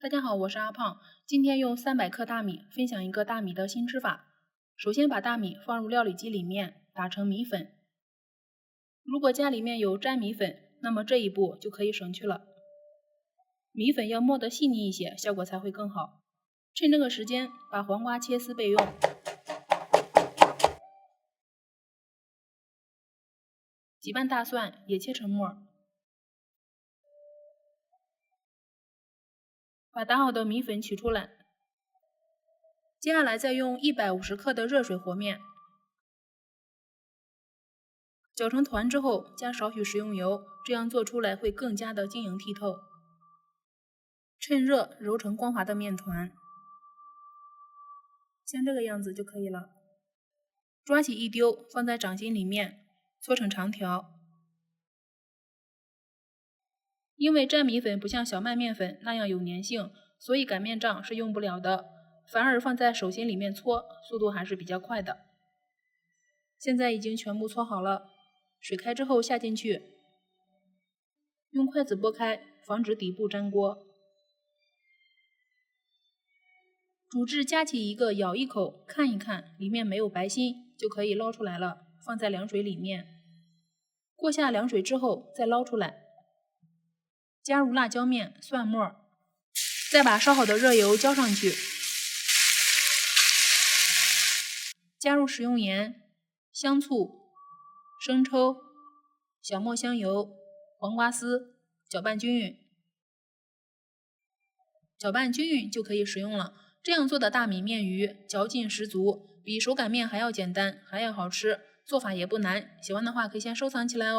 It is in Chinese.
大家好，我是阿胖，今天用300克大米分享一个大米的新吃法。首先把大米放入料理机里面打成米粉。如果家里面有粘米粉，那么这一步就可以省去了。米粉要磨得细腻一些，效果才会更好。趁这个时间把黄瓜切丝备用。几瓣大蒜也切成末。把打好的米粉取出来，接下来再用150克的热水和面，搅成团之后加少许食用油，这样做出来会更加的晶莹剔透。趁热揉成光滑的面团，像这个样子就可以了。抓起一丢，放在掌心里面搓成长条。因为粘米粉不像小麦面粉那样有粘性，所以擀面杖是用不了的，反而放在手心里面搓，速度还是比较快的。现在已经全部搓好了，水开之后下进去，用筷子拨开，防止底部粘锅。煮至夹起一个咬一口，看一看里面没有白心，就可以捞出来了，放在凉水里面。过下凉水之后再捞出来。加入辣椒面、蒜末，再把烧好的热油浇上去，加入食用盐、香醋、生抽、小磨香油、黄瓜丝，搅拌均匀。搅拌均匀就可以食用了。这样做的大米面鱼嚼劲十足，比手擀面还要简单，还要好吃，做法也不难。喜欢的话可以先收藏起来哦。